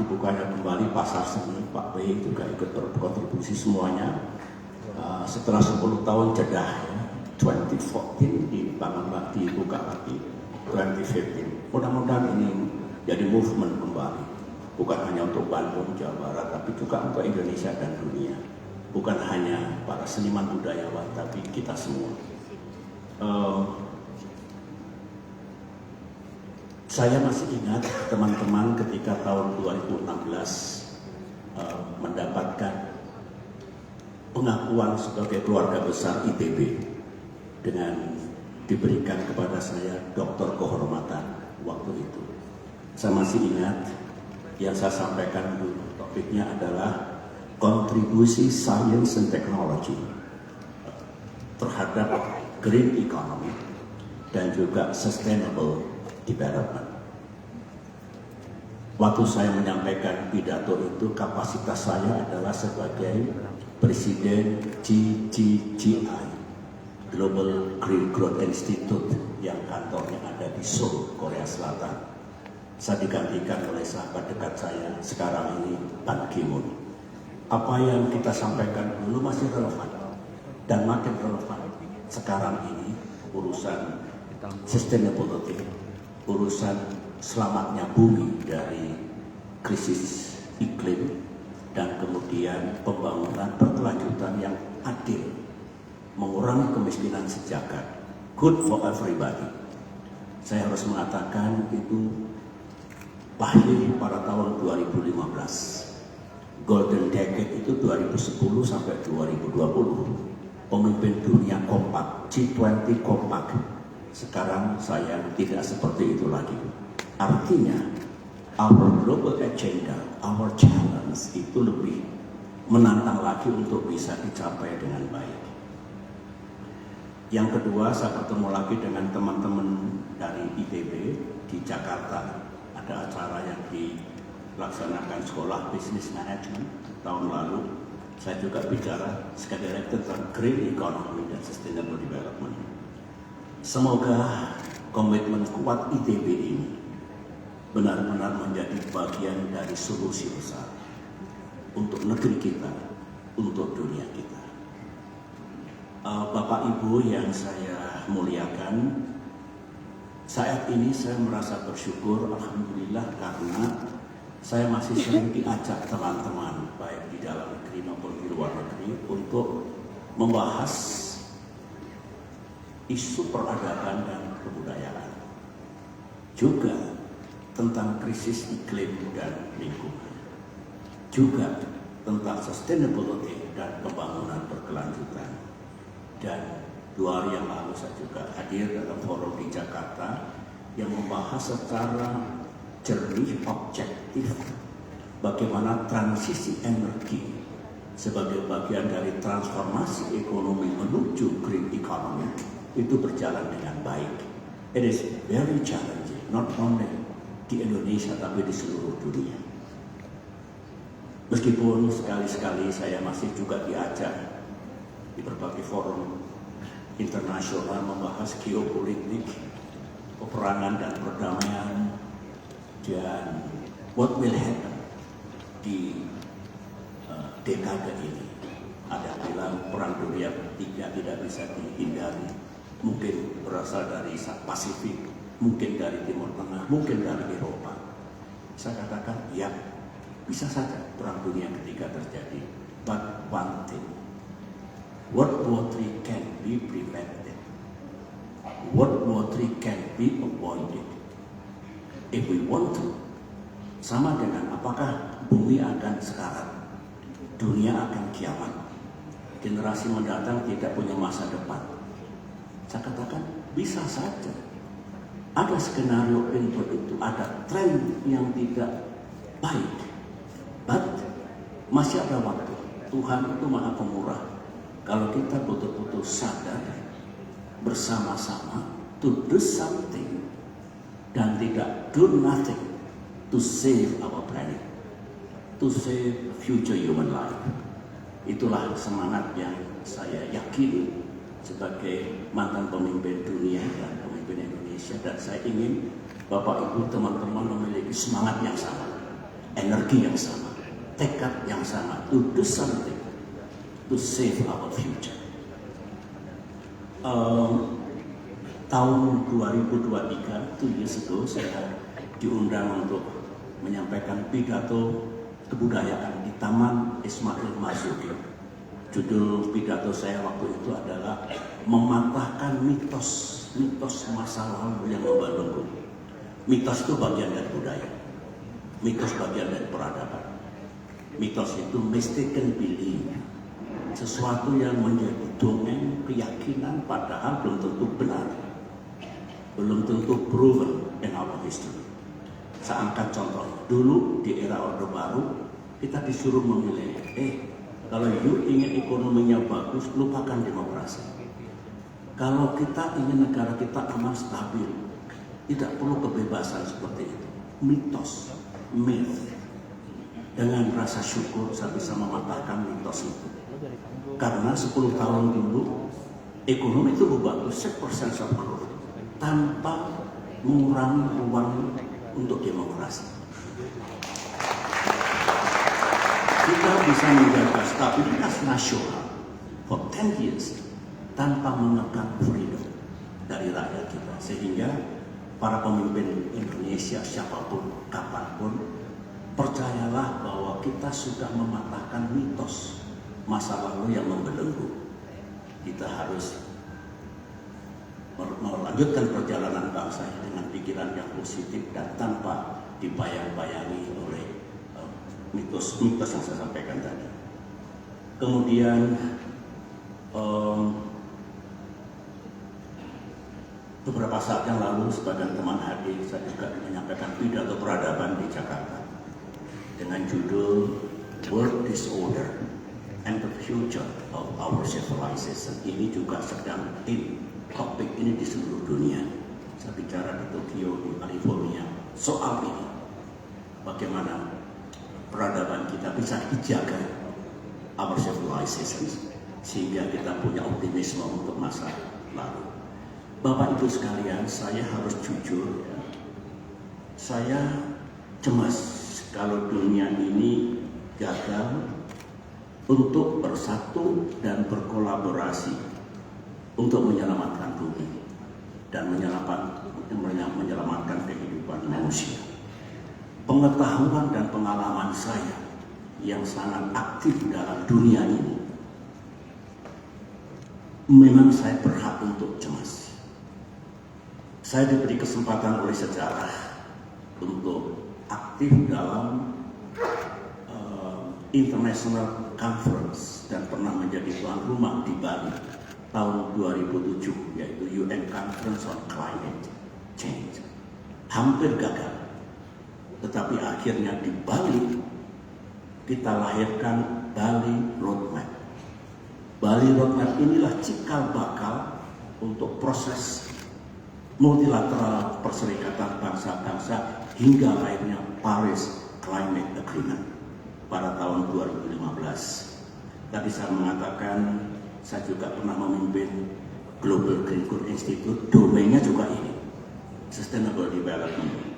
dibukanya kembali pasar seni, Pak B juga ikut berkontribusi semuanya. Setelah 10 tahun jeda, 2014 dibuka lagi, 2015. Mudah-mudahan ini jadi movement kembali, bukan hanya untuk Bandung, Jawa Barat, tapi juga untuk Indonesia dan dunia. Bukan hanya para seniman budayawan, tapi kita semua. Saya masih ingat teman-teman ketika tahun 2016 mendapatkan pengakuan sebagai keluarga besar ITB dengan diberikan kepada saya doktor kehormatan waktu itu. Saya masih ingat yang saya sampaikan dulu, topiknya adalah kontribusi science and technology terhadap green economy dan juga sustainable development. Waktu saya menyampaikan pidato itu, kapasitas saya adalah sebagai Presiden GGGI, Global Green Growth Institute, yang kantornya ada di Seoul, Korea Selatan. Saya digantikan oleh sahabat dekat saya sekarang ini, Ban Ki-moon. Apa yang kita sampaikan dulu masih relevan dan makin relevan sekarang ini. Urusan sustainability, urusan selamatnya bumi dari krisis iklim, dan kemudian pembangunan berkelanjutan yang adil, mengurangi kemiskinan sejagat, good for everybody. Saya harus mengatakan itu lahir pada tahun 2015. Golden Decade itu 2010 sampai 2020. Pemimpin dunia kompak, G20 kompak. Sekarang saya tidak seperti itu lagi. Artinya, our global agenda, our challenge itu lebih menantang lagi untuk bisa dicapai dengan baik. Yang kedua, saya bertemu lagi dengan teman-teman dari ITB di Jakarta. Ada acara yang dilaksanakan Sekolah Business Management tahun lalu. Saya juga bicara sekali lagi tentang green economy dan sustainable development. Semoga komitmen kuat ITB ini benar-benar menjadi bagian dari solusi besar untuk negeri kita, untuk dunia kita. Bapak Ibu yang saya muliakan, saat ini saya merasa bersyukur, alhamdulillah, karena saya masih sering diajak teman-teman baik di dalam negeri maupun di luar negeri untuk membahas isu peradaban dan kebudayaan, juga tentang krisis iklim dan lingkungan, juga tentang sustainability dan pembangunan berkelanjutan. Dan 2 hari yang lalu saya juga hadir dalam forum di Jakarta yang membahas secara jernih, objektif, bagaimana transisi energi sebagai bagian dari transformasi ekonomi menuju green economy itu berjalan dengan baik. It is very challenging, not only di Indonesia tapi di seluruh dunia. Meskipun sekali-sekali saya masih juga diajak di berbagai forum internasional membahas geopolitik, peperangan dan perdamaian, dan what will happen di dekade ini. Ada yang bilang perang dunia ketiga tidak bisa dihindari, mungkin berasal dari Pasifik, mungkin dari Timur Tengah, mungkin dari Eropa. Saya katakan, ya, bisa saja perang dunia ketiga terjadi. But one thing, World War III can be prevented. World War III can be avoided. If we want to. Sama dengan apakah bumi akan sekarat, dunia akan kiamat, generasi mendatang tidak punya masa depan. Saya katakan, bisa saja. Ada skenario input itu, ada tren yang tidak baik. But masih ada waktu. Tuhan itu Maha Pemurah. Kalau kita betul-betul sadar bersama-sama to do something dan tidak do nothing to save our planet, to save future human life. Itulah semangat yang saya yakini sebagai mantan pemimpin dunia dan pemimpin Indonesia, dan saya ingin Bapak Ibu teman-teman memiliki semangat yang sama, energi energi yang sama, tekad yang sama, to do something to save our future. Tahun 2023, 2 years ago, saya diundang untuk menyampaikan pidato kebudayaan di Taman Ismail Marzuki. Judul pidato saya waktu itu adalah mematahkan mitos masa lalu yang membelenggu. Mitos itu bagian dari budaya, mitos bagian dari peradaban. Mitos itu mistaken belief, sesuatu yang menjadi dongeng keyakinan padahal belum tentu benar, belum tentu proven in our history. Saya angkat contoh, dulu di era Orde Baru kita disuruh memilih, kalau you ingin ekonominya bagus, lupakan demokrasi. Kalau kita ingin negara kita aman stabil, tidak perlu kebebasan seperti itu. Mitos, myth. Dengan rasa syukur saya bisa mematahkan mitos itu. Karena 10 tahun dulu ekonomi itu bagus, 6% of growth, tanpa mengurangi ruang untuk demokrasi. Kita bisa menjaga stabilitas nasional for 10 years tanpa menekan freedom dari rakyat kita, sehingga para pemimpin Indonesia siapapun, kapanpun, percayalah bahwa kita sudah mematahkan mitos masa lalu yang membelenggu. Kita harus melanjutkan perjalanan bangsa dengan pikiran yang positif dan tanpa dibayang-bayangi oleh mitos-mitos yang saya sampaikan tadi. Kemudian beberapa saat yang lalu sebagian teman hadir, saya juga menyampaikan pidato peradaban di Jakarta dengan judul World Disorder and the Future of Our Civilization. Ini juga sedang topik ini di seluruh dunia. Saya bicara di Tokyo, di California soal ini, bagaimana peradaban kita bisa dijaga, our civilization, sehingga kita punya optimisme untuk masa lalu. Bapak Ibu sekalian, saya harus jujur, saya cemas kalau dunia ini gagal untuk bersatu dan berkolaborasi untuk menyelamatkan bumi dan menyelamatkan kehidupan manusia. Pengetahuan dan pengalaman saya yang sangat aktif dalam dunia ini, memang saya berhak untuk cemas. Saya diberi kesempatan oleh sejarah untuk aktif dalam international conference dan pernah menjadi tuan rumah di Bali tahun 2007, yaitu UN Conference on Climate Change. Hampir gagal, tetapi akhirnya di Bali kita lahirkan Bali Roadmap. Bali Roadmap inilah cikal bakal untuk proses multilateral perserikatan bangsa-bangsa hingga lahirnya Paris Climate Agreement pada tahun 2015. Tadi saya mengatakan saya juga pernah memimpin Global Green Court Institute, domainnya juga ini, Sustainable Development.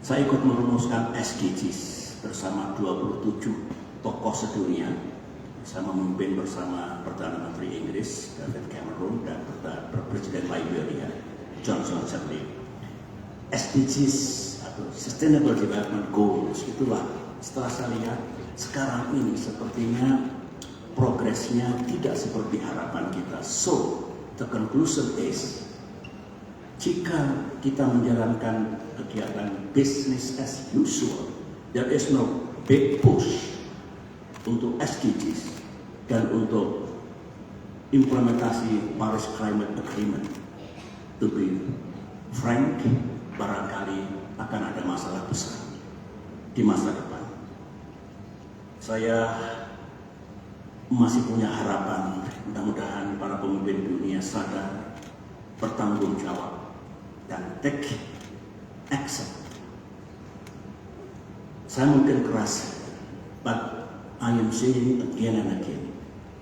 Saya ikut merumuskan SDGs bersama 27 tokoh sedunia. Saya memimpin bersama Perdana Menteri Inggris David Cameron dan Presiden Liberia Johnson Sirleaf. SDGs atau Sustainable Development Goals itulah, setelah saya lihat sekarang ini sepertinya progresnya tidak seperti harapan kita. So the conclusion is, jika kita menjalankan kegiatan business as usual, there is no big push untuk SDGs dan untuk implementasi Paris Climate Agreement. To be frank, barangkali akan ada masalah besar di masa depan. Saya masih punya harapan, mudah-mudahan para pemimpin dunia sadar, bertanggung jawab, dan take action. Saya mungkin keras, but I am saying again and again,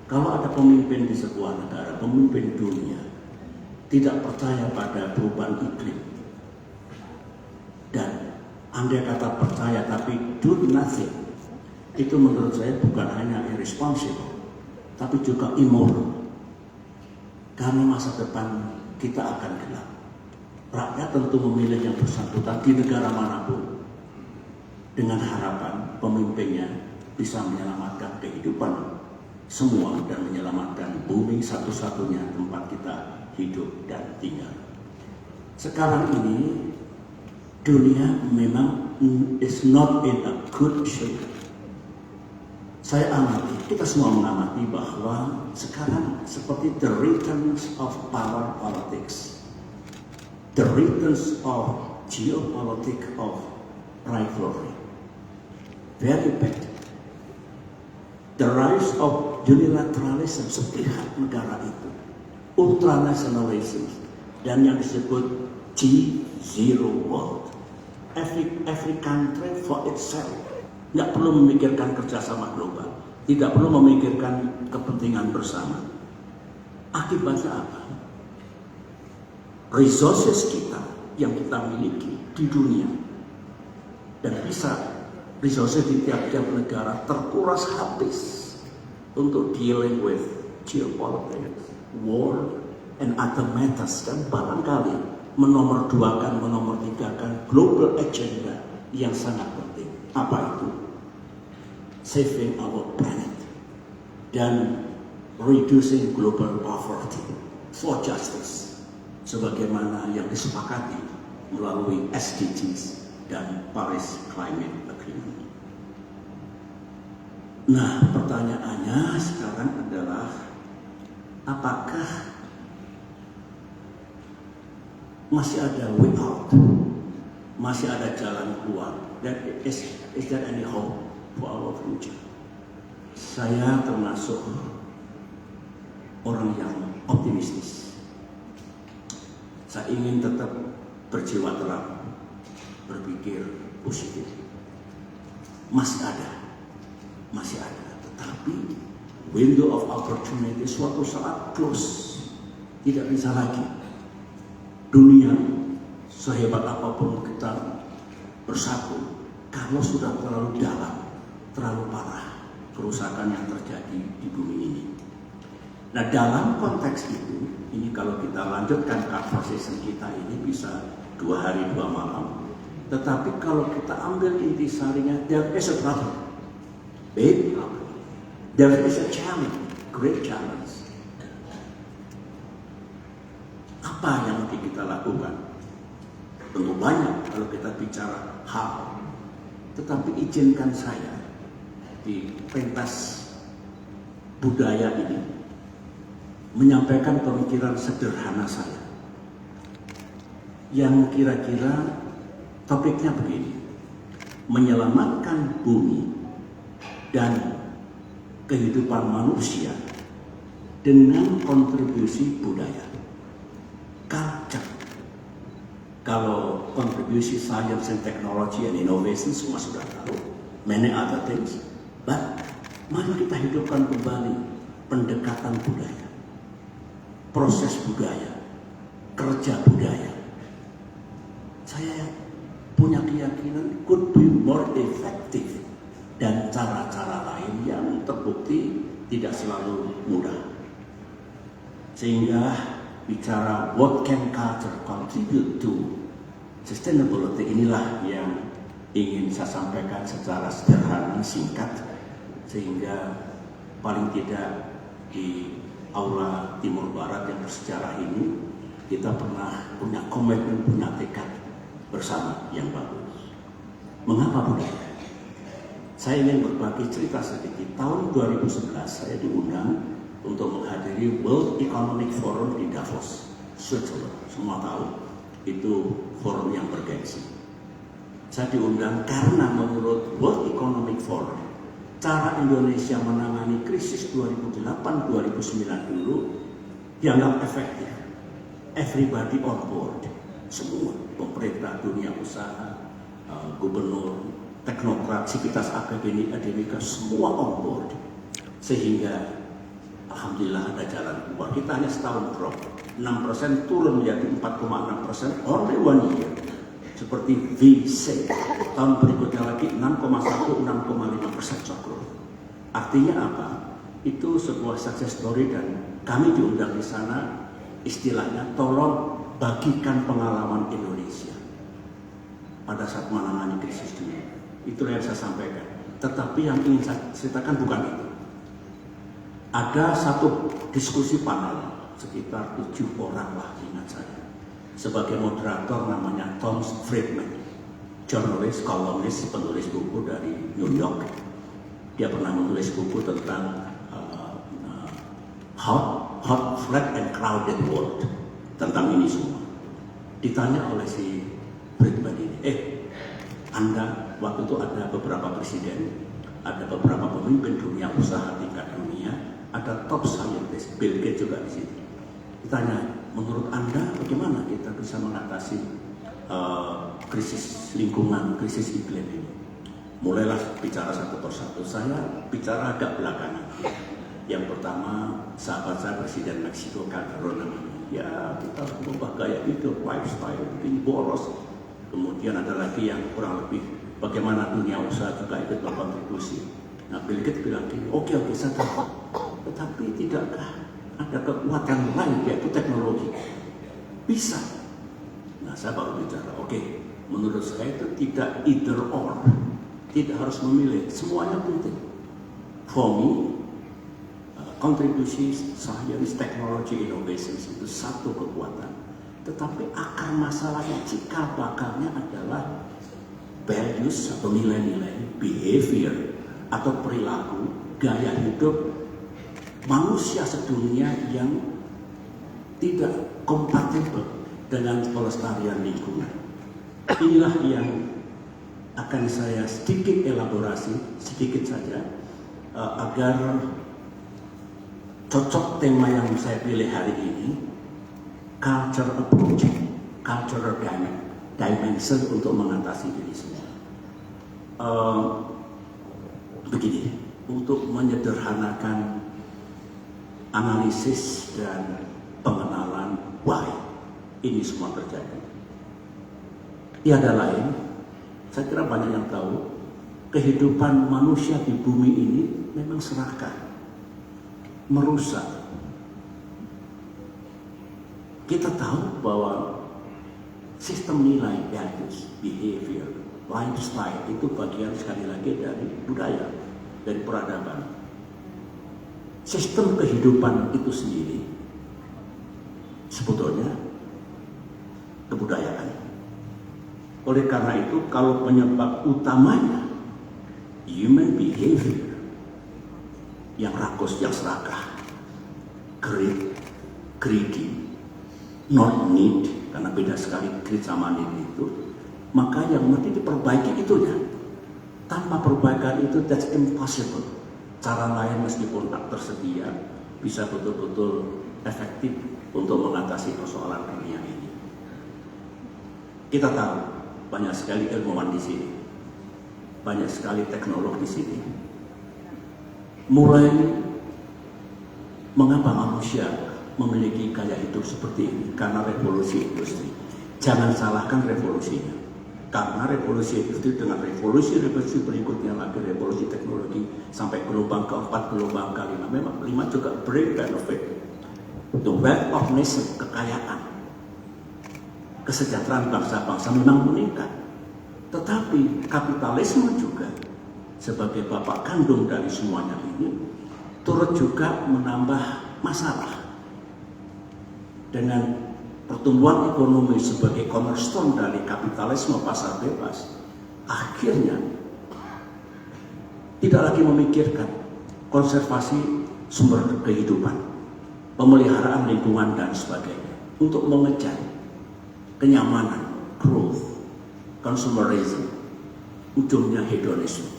kalau ada pemimpin di sebuah negara, pemimpin dunia, tidak percaya pada perubahan iklim dan andai kata percaya tapi do nothing, itu menurut saya bukan hanya irresponsible, tapi juga immoral. Karena masa depan kita akan gelap. Rakyat tentu memilih yang bersangkutan di negara manapun dengan harapan pemimpinnya bisa menyelamatkan kehidupan semua dan menyelamatkan bumi satu-satunya tempat kita hidup dan tinggal. Sekarang ini dunia memang is not in a good shape. Saya amati, kita semua mengamati bahwa sekarang seperti the returns of power politics, the returns of geopolitics of rivalry, very bad. The rise of unilateralism sepihak negara itu, ultranationalism, dan yang disebut G0 world, every country for itself. Nggak perlu memikirkan kerjasama global, tidak perlu memikirkan kepentingan bersama. Akibatnya apa? Resources kita yang kita miliki di dunia dan bisa resources di tiap-tiap negara terkuras habis untuk dealing with geopolitics, war, and other matters, dan barangkali menomorduakan, menomortigakan global agenda yang sangat penting. Apa itu? Saving our planet dan reducing global poverty for justice, sebagaimana yang disepakati melalui SDGs dan Paris Climate Agreement. Nah, pertanyaannya sekarang adalah apakah masih ada way out, masih ada jalan keluar, dan is there any hope for our future? Saya termasuk orang yang optimistis. Saya ingin tetap berjiwa terang, berpikir positif. Masih ada, tetapi window of opportunity suatu saat close, tidak bisa lagi. Dunia sehebat apapun kita bersatu, kalau sudah terlalu dalam, terlalu parah kerusakan yang terjadi di bumi ini. Nah, dalam konteks itu, ini kalau kita lanjutkan conversation kita ini bisa 2 hari 2 malam. Tetapi kalau kita ambil intisarinya, there is a problem, big problem. There is a challenge, great challenge. Apa yang mesti kita lakukan? Tentu banyak kalau kita bicara how. Tetapi izinkan saya di pentas budaya ini menyampaikan pemikiran sederhana saya yang kira-kira topiknya begini: menyelamatkan bumi dan kehidupan manusia dengan kontribusi budaya, culture. Kalau kontribusi science and technology and innovation semua sudah tahu, many other things. But mari kita hidupkan kembali pendekatan budaya, proses budaya, kerja budaya. Saya punya keyakinan could be more effective dan cara-cara lain yang terbukti tidak selalu mudah. Sehingga bicara what can culture contribute to sustainability, inilah yang ingin saya sampaikan secara sederhana, singkat, sehingga paling tidak di aula Timur Barat yang bersejarah ini kita pernah punya komitmen, punya tekad bersama yang bagus. Mengapa budaya? Saya ingin berbagi cerita sedikit. Tahun 2011 saya diundang untuk menghadiri World Economic Forum di Davos, Switzerland. Semua tahu itu forum yang bergengsi. Saya diundang karena menurut World Economic Forum, cara Indonesia menangani krisis 2008-2009 dulu dianggap efektif. Everybody on board, semua pemerintah, dunia usaha, gubernur, teknokrat, sivitas akademika, semua on board. Sehingga alhamdulillah ada jalan keluar. Kita hanya setahun drop, 6% turun menjadi 4,6%, only 1 year. seperti V-shape, tahun berikutnya lagi 6,1-6,5% job growth. Artinya apa? Itu sebuah success story dan kami diundang di sana, istilahnya tolong bagikan pengalaman Indonesia pada saat menangani krisis dunia. Itulah yang saya sampaikan. Tetapi yang ingin saya ceritakan bukan itu. Ada satu diskusi panel, sekitar 7 orang lah ingat saya. Sebagai moderator namanya Tom Friedman, jurnalis, kolumnis, penulis buku dari New York. Dia pernah menulis buku tentang hot, flat, and crowded world, tentang ini semua. Ditanya oleh si Friedman ini, Anda waktu itu ada beberapa presiden, ada beberapa pemimpin dunia usaha tingkat dunia, ada top scientist, Bill Gates juga di sini. Ditanya, menurut Anda bagaimana kita bisa mengatasi krisis lingkungan, krisis iklim ini? Mulailah bicara satu persatu. Saya bicara agak belakangan. Yang pertama, sahabat saya Presiden Meksiko Calderon, ya kita harus mengubah gaya hidup, lifestyle, ini boros. Kemudian ada lagi yang kurang lebih bagaimana dunia usaha juga ikut berkontribusi. Nah, Bill Gates bilang gini, oke, saya tahu. Tetapi tidakkah ada kekuatan lain, yaitu teknologi? Bisa. Nah, saya baru bicara, oke, menurut saya itu tidak either or. Tidak harus memilih, semuanya penting. For me, kontribusi science, technology, innovation itu satu kekuatan. Tetapi akar masalahnya, cikal bakalnya adalah values atau nilai-nilai, behavior atau perilaku, gaya hidup manusia sedunia yang tidak kompatibel dengan pelestarian lingkungan. Inilah yang akan saya sedikit elaborasi, sedikit saja, agar cocok tema yang saya pilih hari ini, culture approach, cultural dimension untuk mengatasi ini semua. Begini, untuk menyederhanakan analisis dan pengenalan why ini semua terjadi. Tiada lain, saya kira banyak yang tahu, kehidupan manusia di bumi ini memang serakah, merusak. Kita tahu bahwa sistem nilai, values, behavior, lifestyle itu bagian sekali lagi dari budaya, dari peradaban. Sistem kehidupan itu sendiri sebetulnya kebudayaan. Oleh karena itu, kalau penyebab utamanya human behavior yang rakus, yang serakah, greedy, not need, karena beda sekali greed sama need itu, maka yang mesti diperbaiki itunya. Tanpa perbaikan itu, that's impossible. Cara lain meskipun tak tersedia bisa betul-betul efektif untuk mengatasi persoalan dunia ini. Kita tahu banyak sekali ilmuwan di sini, banyak sekali teknolog di sini. Mulai mengapa manusia memiliki gaya hidup seperti ini? Karena revolusi industri. Jangan salahkan revolusinya. Karena revolusi industri dengan revolusi berikutnya lagi, revolusi teknologi sampai gelombang keempat, gelombang kelima. Memang kelima juga bring benefit. The wealth of nation, kekayaan, kesejahteraan bangsa-bangsa memang meningkat. Tetapi kapitalisme juga sebagai bapak kandung dari semuanya ini turut juga menambah masalah. Dengan pertumbuhan ekonomi sebagai cornerstone dari kapitalisme pasar bebas, akhirnya tidak lagi memikirkan konservasi sumber kehidupan, pemeliharaan lingkungan dan sebagainya, untuk mengejar kenyamanan, growth, consumerism, ujungnya hedonisme,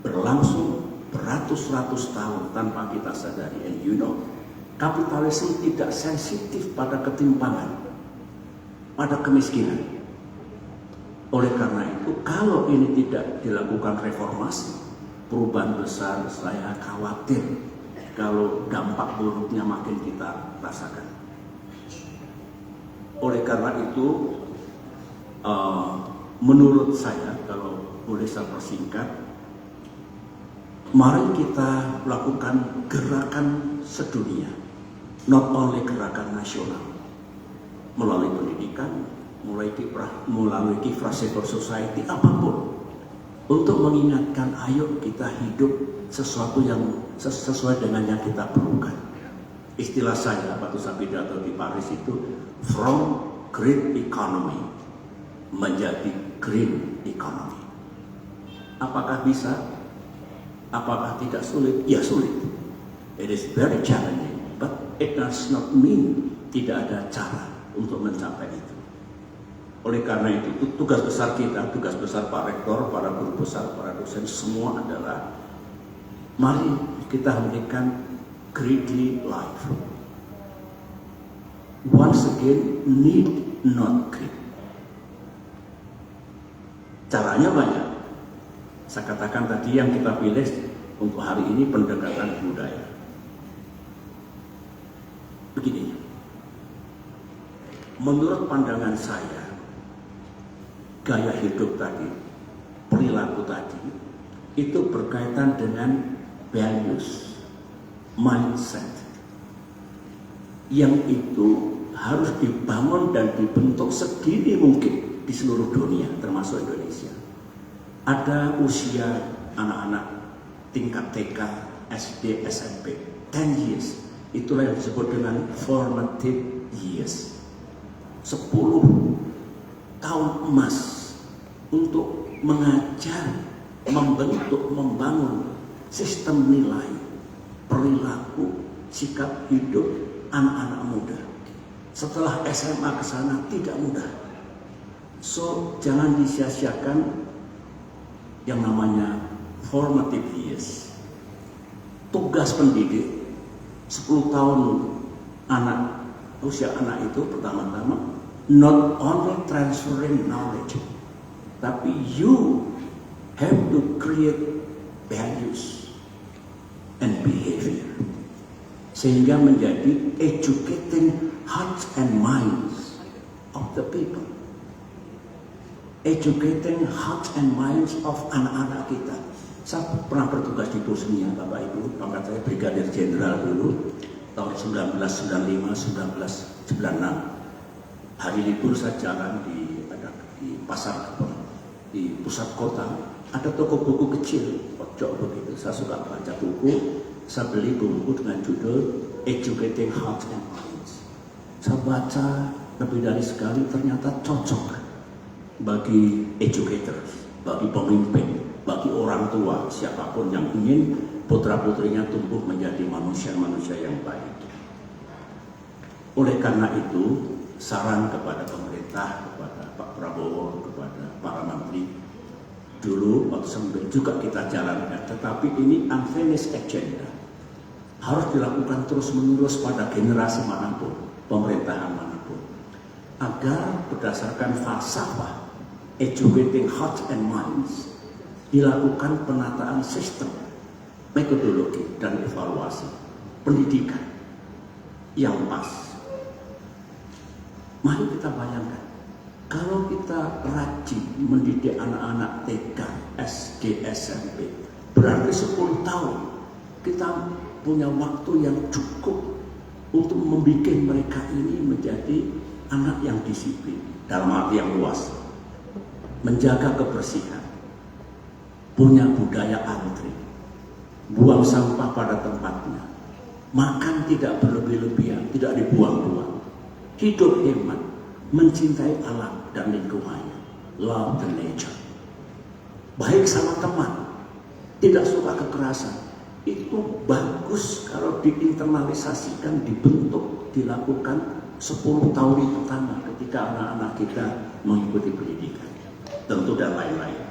berlangsung beratus-ratus tahun tanpa kita sadari. And you know, kapitalisme tidak sensitif pada ketimpangan, pada kemiskinan. Oleh karena itu, kalau ini tidak dilakukan reformasi, perubahan besar, saya khawatir kalau dampak buruknya makin kita rasakan. Oleh karena itu, menurut saya, kalau boleh saya persingkat, mari kita lakukan gerakan sedunia, not only gerakan nasional, melalui pendidikan, melalui kiprah civil society, apapun, untuk mengingatkan, ayo kita hidup sesuatu yang sesuai dengan yang kita perlukan. Istilah saya waktu saya pidato di Paris itu, from great economy menjadi green economy. Apakah bisa? Apakah tidak sulit? Ya sulit. It is very challenging, but it does not mean tidak ada cara untuk mencapai itu. Oleh karena itu, tugas besar kita, tugas besar Pak Rektor, para guru besar, para dosen, semua adalah mari kita memberikan greedy life. Once again, need not greed. Caranya banyak. Saya katakan tadi yang kita pilih untuk hari ini pendekatan budaya. Begini, menurut pandangan saya, gaya hidup tadi, perilaku tadi, itu berkaitan dengan values, mindset, yang itu harus dibangun dan dibentuk sedini mungkin di seluruh dunia, termasuk Indonesia. Ada usia anak-anak tingkat TK, SD, SMP, 10 years. Itulah yang disebut dengan formative years. 10 tahun emas untuk mengajar, membentuk, membangun sistem nilai, perilaku, sikap hidup anak-anak muda. Setelah SMA ke sana tidak mudah. So, jangan disia-siakan yang namanya formative years. Tugas pendidik 10 tahun usia anak itu pertama-tama not only transferring knowledge, tapi you have to create values and behavior, sehingga menjadi educating hearts and minds of the people, educating hearts and minds of anak-anak kita. Saya pernah bertugas di Bosnia, Bapak Ibu, pangkat saya Brigadir Jenderal dulu, tahun 1995-1996. Hari libur saya jalan di pasar Kebon, di pusat kota, ada toko buku kecil, pojok begitu. Saya suka baca buku, saya beli buku dengan judul Educating Hearts and Minds. Saya baca lebih dari sekali, ternyata cocok bagi educators, bagi pemimpin, bagi orang tua, siapapun yang ingin putra-putrinya tumbuh menjadi manusia-manusia yang baik. Oleh karena itu, saran kepada pemerintah, kepada Pak Prabowo, kepada para menteri, dulu waktu sambil juga kita jalankan, tetapi ini unfinished agenda. Harus dilakukan terus-menerus pada generasi manapun, pemerintahan manapun, agar berdasarkan falsafah educating hearts and minds, dilakukan penataan sistem, metodologi, dan evaluasi pendidikan yang pas. Mari kita bayangkan, kalau kita rajin mendidik anak-anak TK, SD, SMP, berarti 10 tahun kita punya waktu yang cukup untuk membuat mereka ini menjadi anak yang disiplin, dalam arti yang luas, menjaga kebersihan, punya budaya antri, buang sampah pada tempatnya, makan tidak berlebih-lebihan, tidak dibuang-buang, hidup hemat, mencintai alam dan lingkungannya, love the nature, baik sama teman, tidak suka kekerasan. Itu bagus kalau diinternalisasikan, dibentuk, dilakukan 10 tahun pertama ketika anak-anak kita mengikuti pendidikan, tentu dan lain-lain.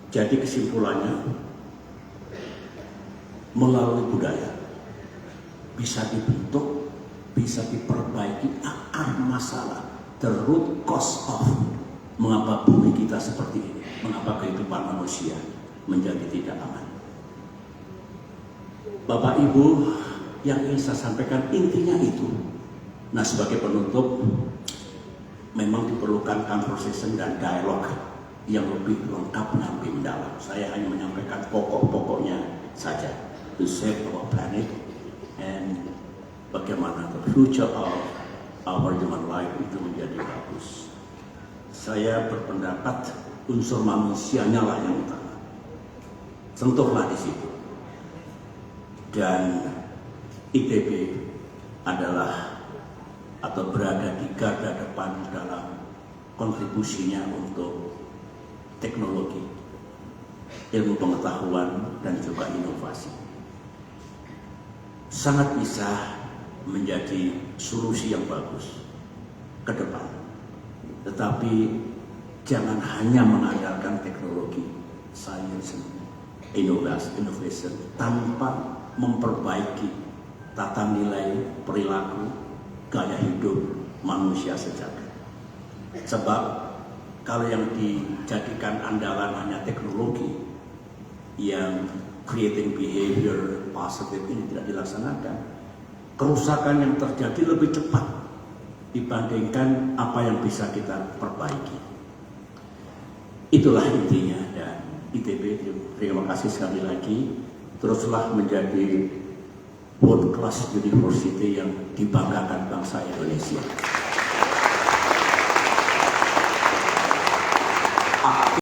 Jadi kesimpulannya, melalui budaya bisa dibentuk, bisa diperbaiki akar masalah, the root cause of mengapa bumi kita seperti ini, mengapa kehidupan manusia menjadi tidak aman. Bapak Ibu, yang ingin saya sampaikan intinya itu. Nah, sebagai penutup, memang diperlukan conversation dan dialog yang lebih lengkap dan lebih mendalam. Saya hanya menyampaikan pokok-pokoknya saja. To save our planet and bagaimana the future of our human life itu menjadi bagus. Saya berpendapat unsur manusianya lah yang utama. Sentuhlah di situ. Dan ITB adalah atau berada di garda depan dalam kontribusinya untuk teknologi, ilmu pengetahuan, dan juga inovasi. Sangat bisa menjadi solusi yang bagus ke depan. Tetapi jangan hanya mengandalkan teknologi, science, innovation tanpa memperbaiki tata nilai, perilaku, gaya hidup manusia sejati. Sebab kalau yang dijadikan andalan hanya teknologi yang creating behavior positive ini tidak dilaksanakan, kerusakan yang terjadi lebih cepat dibandingkan apa yang bisa kita perbaiki. Itulah intinya, dan ITB terima kasih sekali lagi. Teruslah menjadi world class university yang dibanggakan bangsa Indonesia.